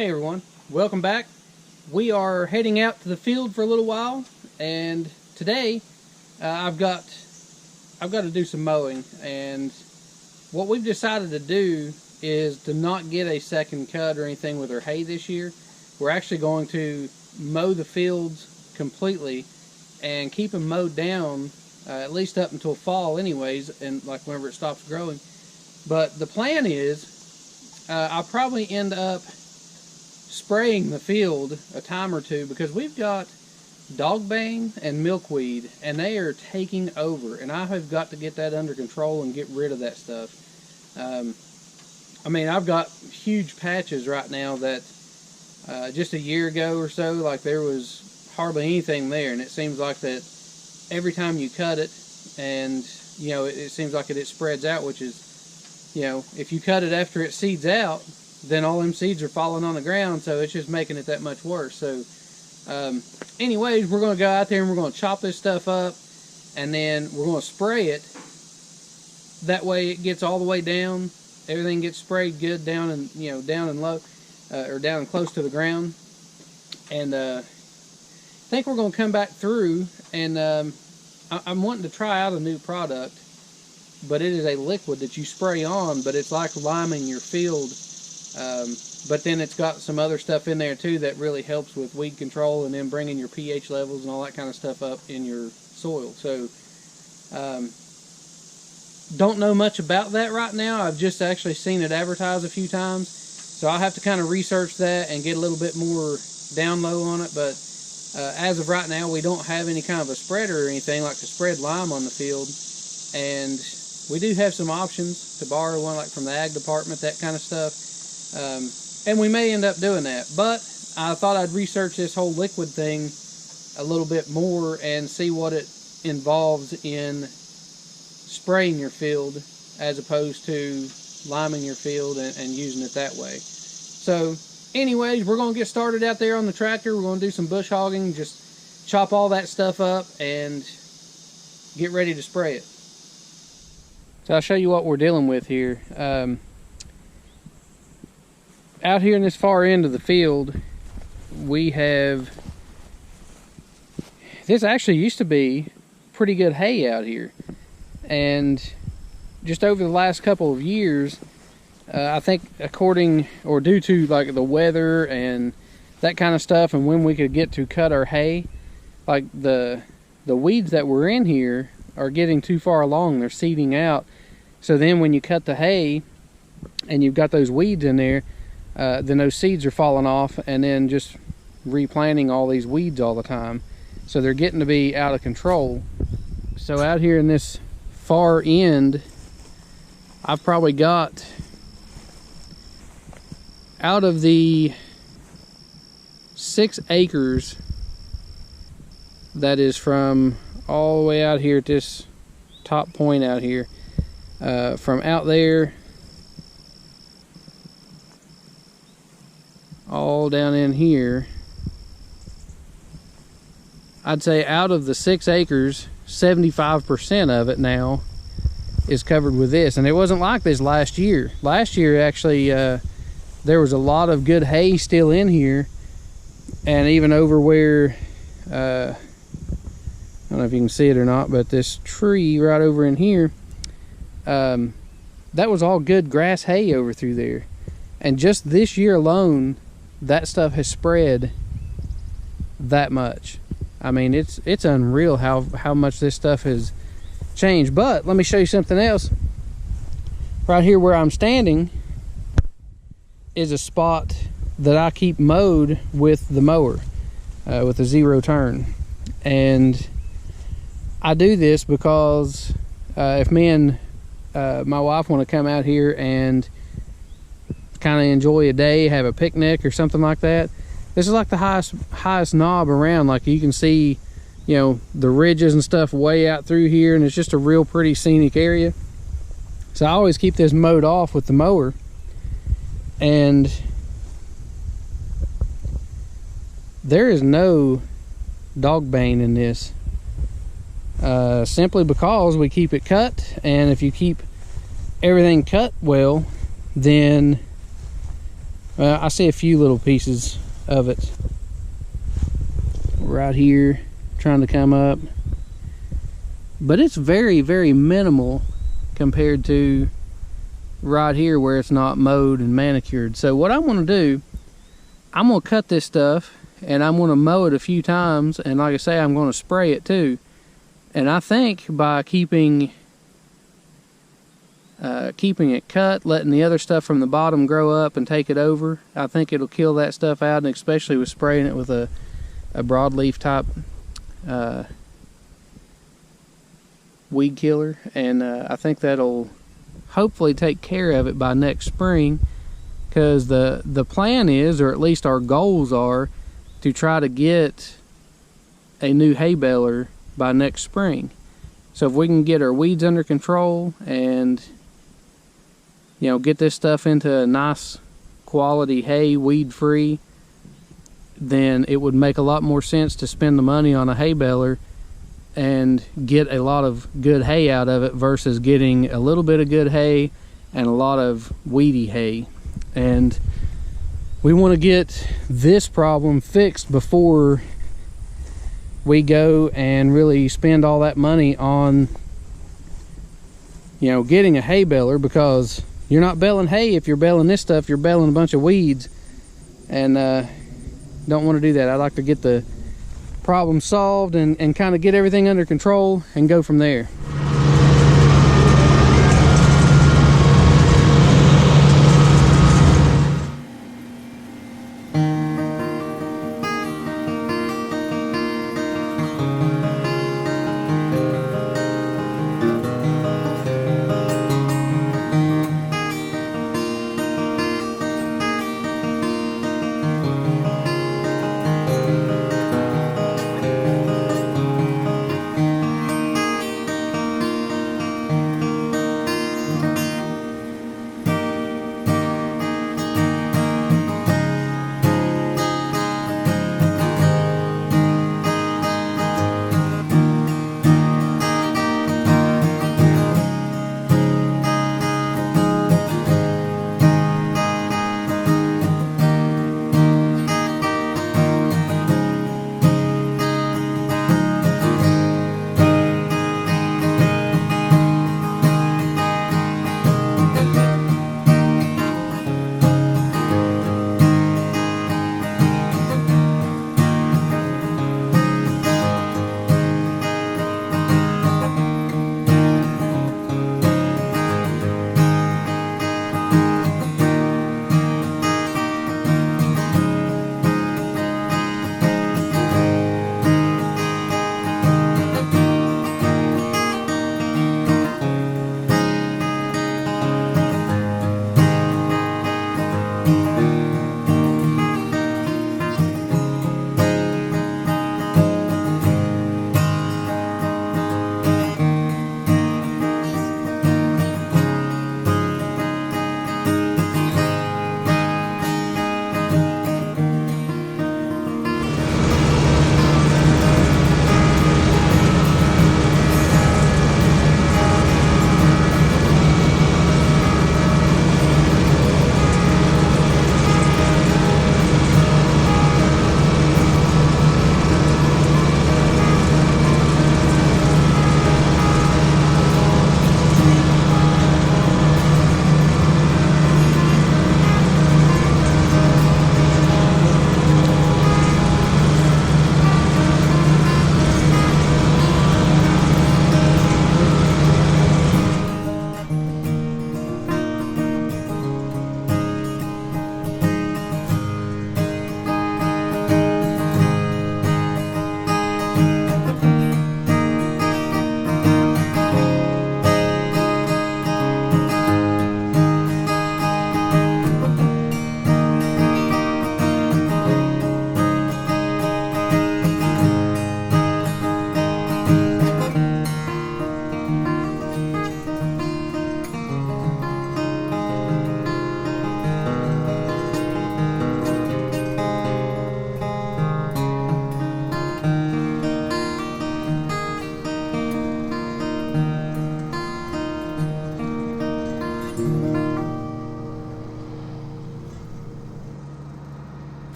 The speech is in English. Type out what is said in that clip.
Hey everyone, welcome back. We are heading out to the field for a little while, and today I've got to do some mowing. And what we've decided to do is to not get a second cut or anything with our hay this year. We're actually going to mow the fields completely and keep them mowed down at least up until fall anyways, and like whenever it stops growing. But the plan is I'll probably end up spraying the field a time or two, because we've got dogbane and milkweed and they are taking over, and I have got to get that under control and get rid of that stuff. I mean, I've got huge patches right now that just a year ago or so, like, there was hardly anything there, and it seems like that every time you cut it, and you know, it seems like it spreads out, which is, you know, if you cut it after it seeds out, then all them seeds are falling on the ground, so it's just making it that much worse. So anyways, we're going to go out there and we're going to chop this stuff up, and then we're going to spray it. That way it gets all the way down, everything gets sprayed good down, and you know, down and low, or down close to the ground. And I think we're going to come back through, and I'm wanting to try out a new product, but it is a liquid that you spray on, but it's like liming your field. But then it's got some other stuff in there too that really helps with weed control, and then bringing your pH levels and all that kind of stuff up in your soil. So don't know much about that right now. I've just actually seen it advertised a few times, so I'll have to kind of research that and get a little bit more down low on it. But as of right now, we don't have any kind of a spreader or anything like to spread lime on the field, and we do have some options to borrow one, like from the ag department, that kind of stuff. And we may end up doing that, but I thought I'd research this whole liquid thing a little bit more and see what it involves in spraying your field as opposed to liming your field and using it that way. So anyways, we're going to get started out there on the tractor. We're going to do some bush hogging, just chop all that stuff up and get ready to spray it. So I'll show you what we're dealing with here. Out here in this far end of the field, we have, this actually used to be pretty good hay out here, and just over the last couple of years, I think according, or due to like the weather and that kind of stuff, and when we could get to cut our hay, like the weeds that were in here are getting too far along, they're seeding out. So then when you cut the hay and you've got those weeds in there, then those seeds are falling off, and then just replanting all these weeds all the time. So they're getting to be out of control. So out here in this far end, I've probably got, out of the 6 acres that is from all the way out here at this top point out here, from out there all down in here, I'd say out of the 6 acres, 75% of it now is covered with this. And it wasn't like this last year. Last year, actually, there was a lot of good hay still in here, and even over where, I don't know if you can see it or not, but this tree right over in here, that was all good grass hay over through there. And just this year alone, that stuff has spread that much. I mean, it's unreal how much this stuff has changed. But let me show you something else. Right here where I'm standing is a spot that I keep mowed with the mower, with a 0 turn. And I do this because if me and my wife want to come out here and kind of enjoy a day, have a picnic or something like that, this is like the highest knob around. Like, you can see, you know, the ridges and stuff way out through here, and it's just a real pretty scenic area. So I always keep this mowed off with the mower. And there is no dogbane in this, simply because we keep it cut. And if you keep everything cut well, then I see a few little pieces of it right here trying to come up, but it's very, very minimal compared to right here where it's not mowed and manicured. So what I'm going to do, I'm going to cut this stuff and I'm going to mow it a few times, and like I say, I'm going to spray it too. And I think by keeping it cut, letting the other stuff from the bottom grow up and take it over, I think it'll kill that stuff out, and especially with spraying it with a broadleaf type weed killer. And I think that'll hopefully take care of it by next spring, because the plan is, or at least our goals are, to try to get a new hay baler by next spring. So if we can get our weeds under control and, you know, get this stuff into a nice quality hay, weed free, then it would make a lot more sense to spend the money on a hay baler and get a lot of good hay out of it versus getting a little bit of good hay and a lot of weedy hay. And we want to get this problem fixed before we go and really spend all that money on, you know, getting a hay baler, because you're not baling hay if you're baling this stuff. You're baling a bunch of weeds, and don't want to do that. I'd like to get the problem solved and kind of get everything under control and go from there.